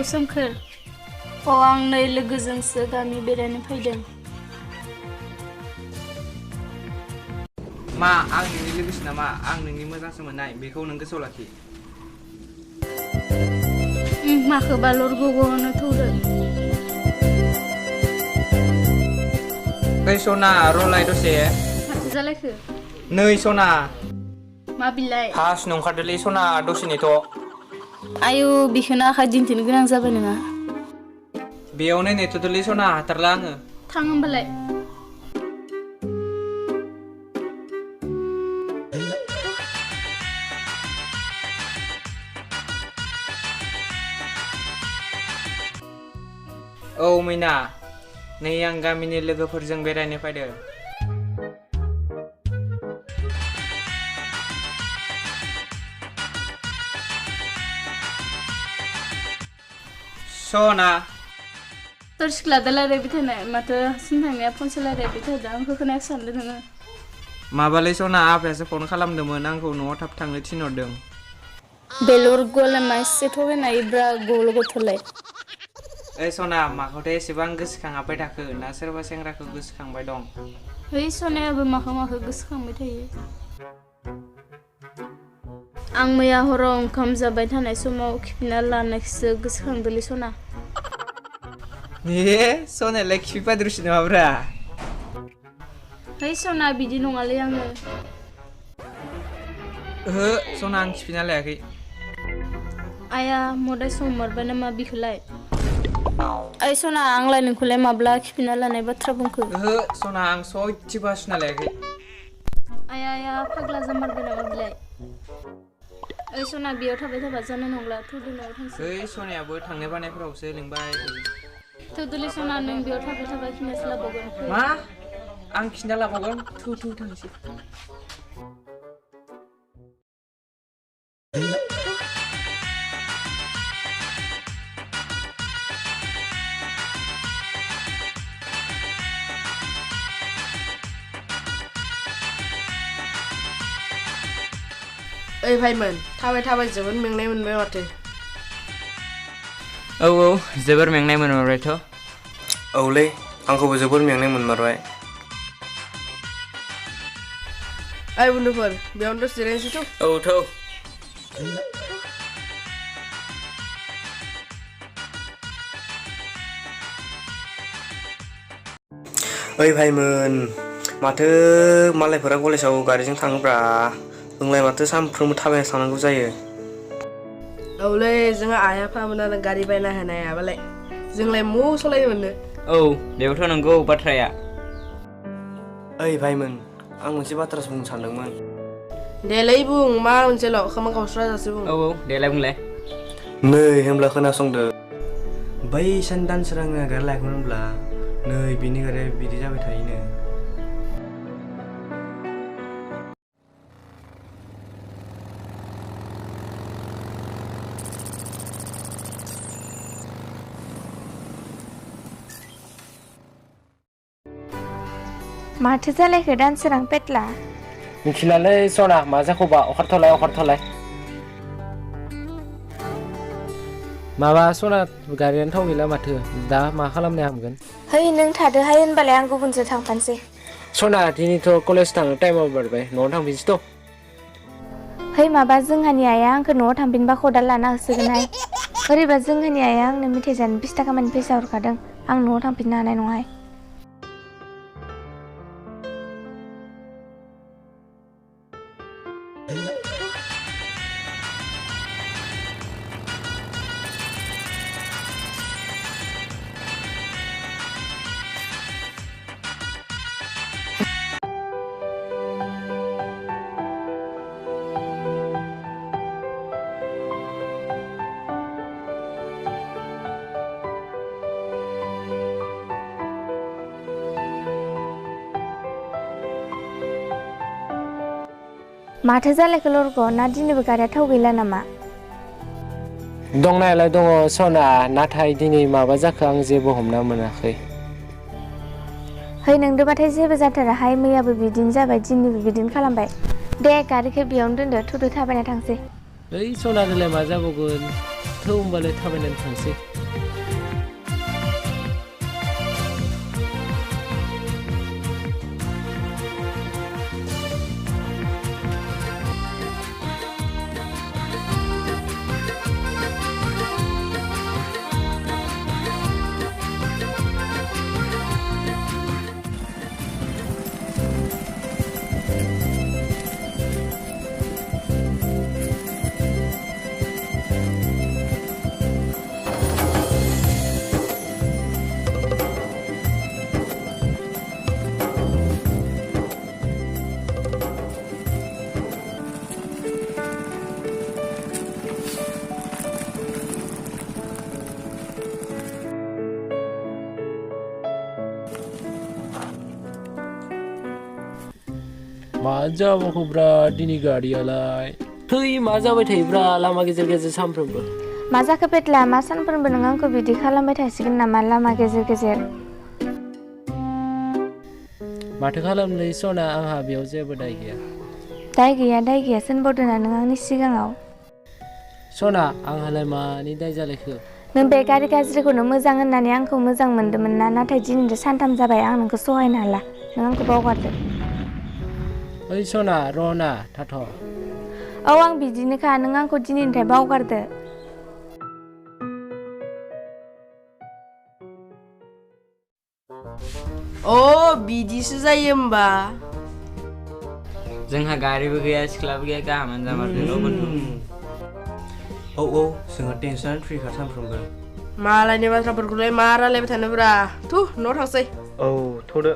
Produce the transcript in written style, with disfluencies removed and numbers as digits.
सोमखोर आं नै लोगोजोंसो गामि बेरायनो फैदों मा आं नोंनि लोगोसो नामा आं नोंनि मोजांसो मोननाय बेखौ नों गोसोआव लाखि माखौबा लरग'ग'नो थौदो ओइ सना रलाय दसे माथो जालायखो नै सना मा बिलाइ हास नंखारदोलै सना दसे नेथ' आयु बिखौनो आखाइ दिन्थिनो गोनां जाबाय नोङा बेयावनो नेथ'दोलै सना हाथारला आङो थां होमबालाय औ मैना नै आं गामिनि लोगोफोरजों बेरायनो फैदों सना सोर सिख्लादो रायज्लायबाय थानाय माथो हारसिं थांनाया फनसो रायज्लायबाय थादों आंखौ खोनायाखै सानदों नोङो माबालै सना आफायासो फन खालामदोंमोन आंखौ न'आव थाब थांनो थिनहरदों बेलर गलाय मा एसे थगायनाय ब्रा गल गथ'लाय ओइ सना माखौथो एसेबां गोसोखांहाबबाय थाखो ना सोरबा सेंग्राखौ गोसोखांबाय दं है सनायाबो माखौ गोसोखांबाय थायो आं मैया हराव ओंखाम जाबाय थानाय समाव खिफिना लानायखौसो गोसोखांदोलै सना सनायालाय खिफि पाद्रिसो नामाब्रा है सना बिदि नङालै आङो ओहो सना आं खिफिना लायाखै आया मदाय सोमारबाय नामा बिखौलाय ओइ सना आंलाय नोंखौलाय माब्ला खिफिना लानाय बाथ्रा बुंखो ओहो सना आं सयथिबो सुना लायाखै आया फाग्ला जामारबाय नामा बिलाय ओइ सना बेयाव थाबाय थाबा जानाय नंला थौदो न'आव थांसै ओइ सनायाबो थांनाय बानायफोरावसो लिंबाय थौदोलै सना नों बेयाव थाबाय थाबा खिनासो लाबावगोन मा आं खिना लाबावगोन थौ थांसै ओइ भाइमोन थाबाय थाबाय जोबोद मेंनाय मोनबाय माथो औ जोबोर मेंनाय मोनमारबायथ' औलै आंखौबो जोबोर मेंनाय मोनमारबाय ओइ बुन्दुफोर बेयावनो दसे जिरायनोसै थौ औ थौ ओइ भाइमोन माथो मालायफोरा कलेजाव गारिजों थाङोब्रा जोंलाय माथो सानफ्रोमबो थाबायना थांनांगौ जायो औलै जोंहा आइ आफामोनानो गारि बायना होनो हायाबालाय जोंलाय मौ सालायनो मोनो औ बेबोथ' नंगौ बाथ्राया ओइ भाइमोन आं मोनसे बाथ्रासो बुंनो सानदोंमोन देलै बुं मा मोनसेल' खोमा गावस्रा जासे बुं औ देलाय बुंलाय नै होमब्ला खोनासंदो बै सान दानसोरांना गारि लायाखैमोन होनब्ला नै बिनि गारिया बिदि जाबाय थायोनो माथो जालायखो दानसोरां पेटला मिथिलालै सना मा जाखोबा अखारथ'लाय माबा सना गारियानो थाव गैला माथो दा मा खालामनो हामगोन है नों थादोहाय होनबालाय आं गुबुनजों थांफानोसै सना दिनैथ' कलेज थांनो टाइमाव बारबाय न'आव थांफिनसैथ' है माबा जोंहानि आइया आंखौ न'आव थांफिनबा खदाल लाना होसोगोनहाय ओरैबा जोंहानि आइया आंनो मेथाइ जानो 20 थाखानि फैसा हरखादों आं न'आव थांफिननो हानाय नङाहाय माथो जालायखो लरग' ना दिनैबो गारिया थाव गैला नामा दंनायालाय दङ सना नाथाय दिनै माबा जाखो आं जेबो हमना मोनाखै है नोंदोबाथाय जेबो जाथाराहाय मैयाबो बिदिनो जाबाय दिनैबो बिदिनो खालामबाय दे गारिखौ बेयावनो दोनदो थुदो थाबायना थांसै ओइ सनाजोंलाय मा जाबावगोन थौ होमबालाय थाबायनानै थांसै मा जाबावखौब्रा दिनै गारियालाय थै मा जाबाय थायोब्रा लामा गेजेर गेजेर सानफ्रोमबो मा जाखो पेटला मा सानफ्रोमबो नों आंखौ बिदि खालामबाय थासिगोन नामा लामा गेजेर गेजेर माथो खालामलै सना आंहा बेयाव जेबो दाय गैया दाय गैया सोनबावदोंना नों आंनि सिगाङाव सना आंहालाय मानि दाय जालायखो नों बे गारि गाज्रिखौनो मोजां होननानै आंखौ मोजां मोन्दोंमोन ना नाथाय दिनैजों सानथाम जाबाय आं नोंखौ सहायनो हाला नों आंखौ बावगारदो ओइ सना रना थाथ' औ आं बिदिनोखा नों आंखौ दिनैनिफ्राय बावगारदो बिदिसो जायो होमबा जोंहा गारिबो गैया सिख्लाबो गैया गाहामानो जामारदों न' बन्धु औ जोंहा टेनसनानो फ्रिखा सानफ्रोमबो मालायनि बाथ्राफोरखौलाय मा रायलायबाय थानोब्रा थु न'आव थांसै औ थ'दो